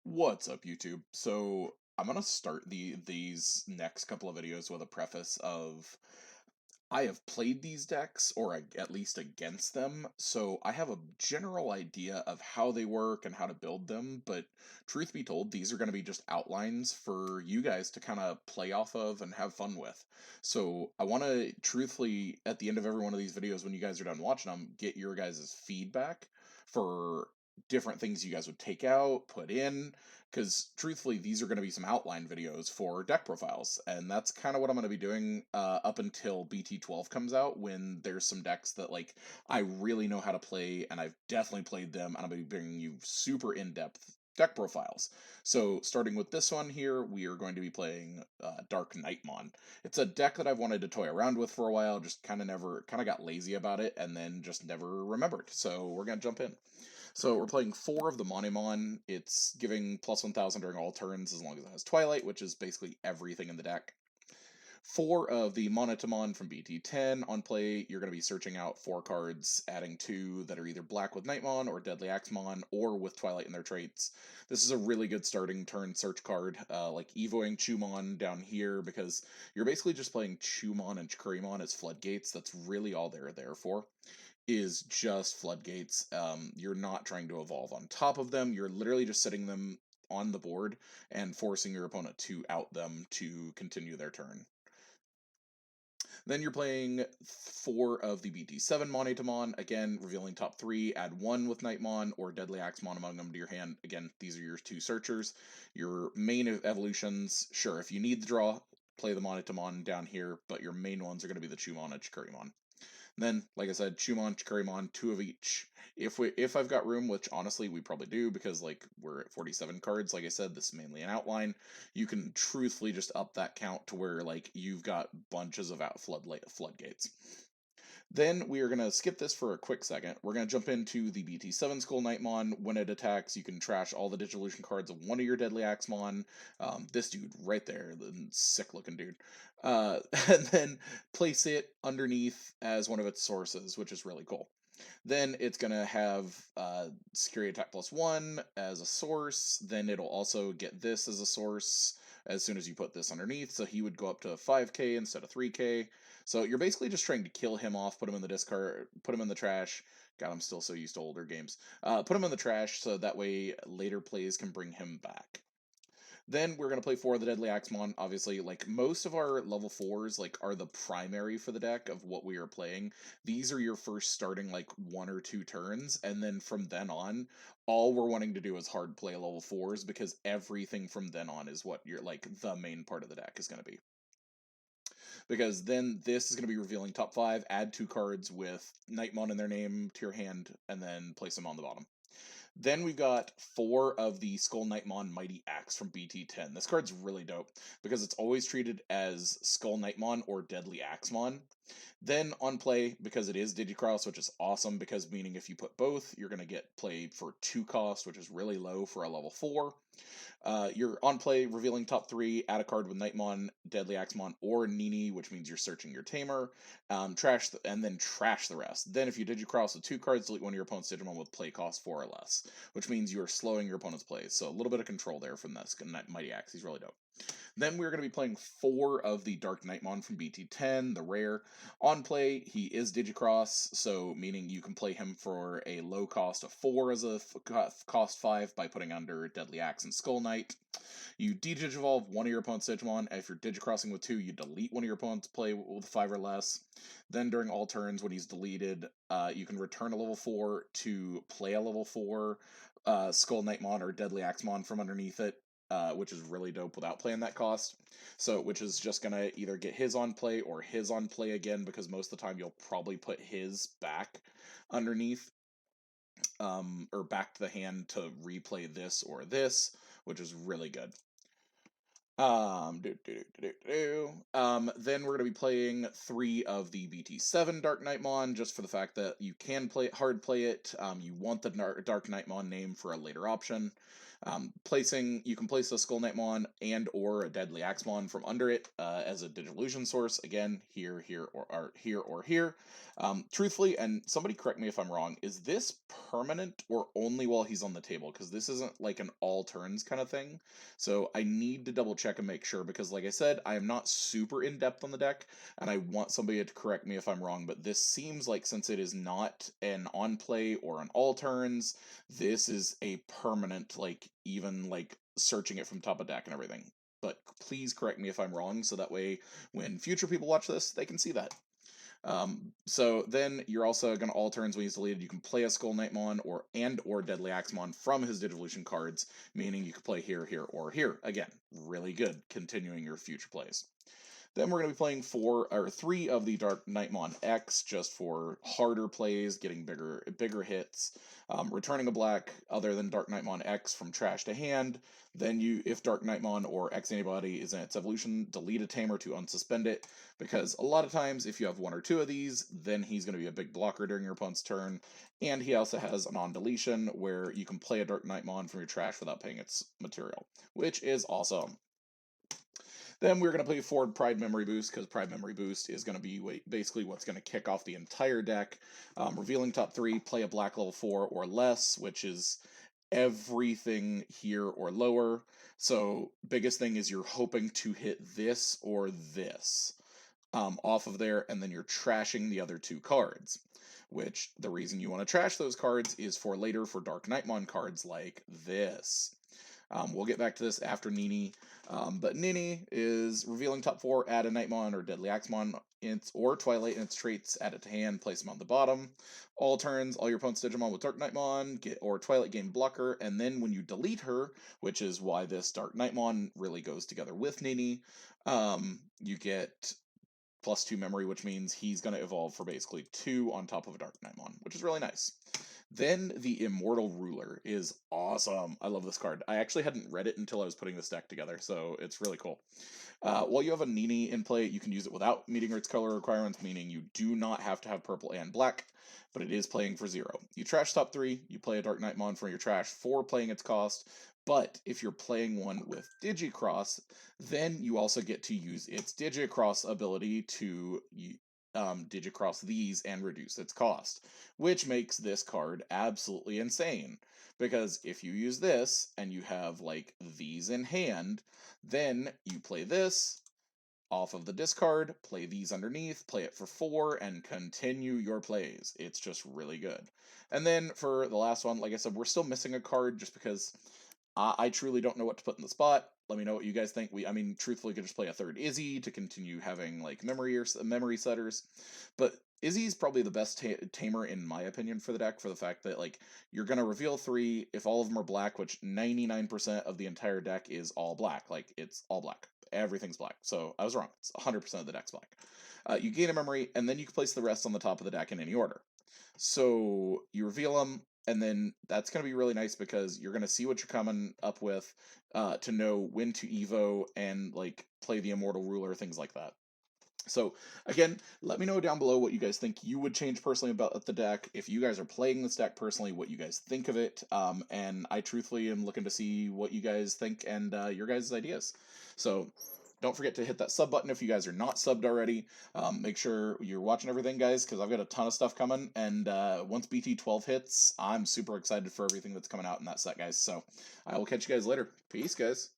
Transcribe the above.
What's up, YouTube? So I'm gonna start these next couple of videos with a preface of I have played these decks, or at least against them, so I have a general idea of how they work and how to build them, but truth be told, these are going to be just outlines for you guys to kind of play off of and have fun with. So I want to truthfully, at the end of every one of these videos, when you guys are done watching them, get your guys' feedback for different things you guys would take out, put in, because truthfully, these are going to be some outline videos for deck profiles, and that's kind of what I'm going to be doing up until BT12 comes out, when there's some decks that like I really know how to play, and I've definitely played them, and I'm going to be bringing you super in-depth deck profiles. So starting with this one here, we are going to be playing Darkknightmon. It's a deck that I've wanted to toy around with for a while, just kind of got lazy about it, and then just never remembered. So we're going to jump in. So we're playing 4 of the Monemon. It's giving plus 1000 during all turns as long as it has Twilight, which is basically everything in the deck. 4 of the Monetamon from BT10. On play, you're going to be searching out 4 cards, adding 2 that are either black with Nightmon or Deadly Axemon, or with Twilight in their traits. This is a really good starting turn search card, like Evoing Chumon down here, because you're basically just playing Chumon and Chikurimon as floodgates. That's really all they're there for, is just floodgates. You're not trying to evolve on top of them. You're literally just setting them on the board and forcing your opponent to out them to continue their turn. Then you're playing 4 of the BT7 Monetamon, again, revealing top 3, add 1 with Nightmon or Deadly Axemon among them to your hand. Again, these are your 2 searchers. Your main evolutions, sure, if you need the draw, play the Monetamon down here, but your main ones are going to be the Chumon and Chikurimon. Then, like I said, Chumon, Chikurimon, 2 of each. If I've got room, which honestly we probably do, because like we're at 47 cards, like I said, this is mainly an outline. You can truthfully just up that count to where like you've got bunches of floodgates. Then we are going to skip this for a quick second. We're going to jump into the BT7 Skull Nightmon. When it attacks, you can trash all the Digivolution cards of one of your Deadly Axemon. This dude right there, the sick looking dude. And then place it underneath as one of its sources, which is really cool. Then it's going to have security attack +1 as a source. Then it'll also get this as a source as soon as you put this underneath. So he would go up to 5k instead of 3k. So you're basically just trying to kill him off, put him in the discard, put him in the trash. God, I'm still so used to older games. Put him in the trash so that way later plays can bring him back. Then we're going to play 4 of the Deadly Axemon. Obviously, like most of our level 4s like are the primary for the deck of what we are playing. These are your first starting like 1 or 2 turns, and then from then on, all we're wanting to do is hard play level 4s, because everything from then on is what you're like the main part of the deck is going to be. Because then this is going to be revealing top 5, add 2 cards with Nightmon in their name to your hand, and then place them on the bottom. Then we've got 4 of the Skull Nightmon Mighty Axe from BT10. This card's really dope because it's always treated as Skull Nightmon or Deadly Axemon. Then on play, because it is Digicross, which is awesome, because meaning if you put both, you're going to get play for 2 cost, which is really low for a level 4. You're on play, revealing top 3, add a card with Nightmon, Deadly Axemon, or Nini, which means you're searching your Tamer. And then trash the rest. Then if you Digicross with 2 cards, delete one of your opponent's Digimon with play cost 4 or less, which means you are slowing your opponent's plays. So a little bit of control there from this Mighty Axe. He's really dope. Then we're going to be playing 4 of the Darkknightmon from BT10, the rare. On play, he is Digicross, so meaning you can play him for a low cost of 4 as a cost 5 by putting under Deadly Axe and Skull Knight. You Digivolve one of your opponent's Digimon. If you're Digicrossing with 2, you delete one of your opponent's play with 5 or less. Then during all turns, when he's deleted, you can return a level 4 to play a level 4 Skull Nightmon or Deadly Axemon from underneath it. Which is really dope without playing that cost. So, which is just going to either get his on play or his on play again, because most of the time you'll probably put his back underneath, or back to the hand to replay this or this, which is really good. Then we're going to be playing 3 of the BT7 Darkknightmon, just for the fact that you can hard play it. You want the Darkknightmon name for a later option. You can place a Skull Knightmon and or a Deadly Axemon from under it as a Digivolution source. Again, here, here. Truthfully, and somebody correct me if I'm wrong, is this permanent or only while he's on the table? Because this isn't like an all turns kind of thing. So I need to double check and make sure, because like I said, I am not super in depth on the deck, and I want somebody to correct me if I'm wrong, but this seems like, since it is not an on play or an all turns, this is a permanent, like, even like searching it from top of deck and everything. But please correct me if I'm wrong, so that way when future people watch this, they can see that. So then you're also going to, all turns when he's deleted, you can play a Skull Knightmon or Deadly Axemon from his Digivolution cards, meaning you can play here, here, or here. Again, really good, continuing your future plays. Then we're going to be playing 3 of the Darkknightmon X, just for harder plays, getting bigger hits. Returning a black other than Darkknightmon X from trash to hand. Then if Darkknightmon or X antibody is in its evolution, delete a Tamer to unsuspend it, because a lot of times if you have 1 or 2 of these, then he's going to be a big blocker during your opponent's turn. And he also has a non-deletion where you can play a Darkknightmon from your trash without paying its material, which is awesome. Then we're going to play forward Pride Memory Boost, because Pride Memory Boost is going to be basically what's going to kick off the entire deck. Revealing top 3, play a black level 4 or less, which is everything here or lower. So biggest thing is you're hoping to hit this or this off of there, and then you're trashing the other 2 cards. Which, the reason you want to trash those cards is for later for Darkknightmon cards like this. We'll get back to this after Nini, but Nini is revealing top 4, add a Knightmon or Deadly Axemon or Twilight in its traits, add it to hand, place them on the bottom. All turns, all your opponent's Digimon with Darkknightmon or Twilight gain blocker, and then when you delete her, which is why this Darkknightmon really goes together with Nini, you get +2 memory, which means he's going to evolve for basically 2 on top of a Darkknightmon, which is really nice. Then the Immortal Ruler is awesome. I love this card. I actually hadn't read it until I was putting this deck together, so it's really cool. While you have a Nini in play, you can use it without meeting its color requirements, meaning you do not have to have purple and black, but it is playing for 0. You trash top 3, you play a Darkknightmon from your trash for playing its cost, but if you're playing one with Digicross, then you also get to use its Digicross ability to Digicross these and reduce its cost, which makes this card absolutely insane. Because if you use this and you have like these in hand, then you play this off of the discard, play these underneath, play it for 4, and continue your plays. It's just really good. And then for the last one, like I said, we're still missing a card just because I truly don't know what to put in the spot. Let me know what you guys think. I mean, truthfully, could just play a 3rd Izzy to continue having like memory setters, but Izzy's probably the best tamer in my opinion for the deck, for the fact that like you're gonna reveal 3 if all of them are black, which 99% of the entire deck is all black. Like it's all black. Everything's black. So I was wrong. It's 100% of the deck's black. You gain a memory, and then you can place the rest on the top of the deck in any order. So you reveal them, and then that's going to be really nice because you're going to see what you're coming up with to know when to Evo and like play the Immortal Ruler, things like that. So again, let me know down below what you guys think you would change personally about the deck. If you guys are playing this deck personally, what you guys think of it. And I truthfully am looking to see what you guys think and your guys' ideas. So don't forget to hit that sub button if you guys are not subbed already. Make sure you're watching everything, guys, because I've got a ton of stuff coming. And once BT12 hits, I'm super excited for everything that's coming out in that set, guys. So I will catch you guys later. Peace, guys.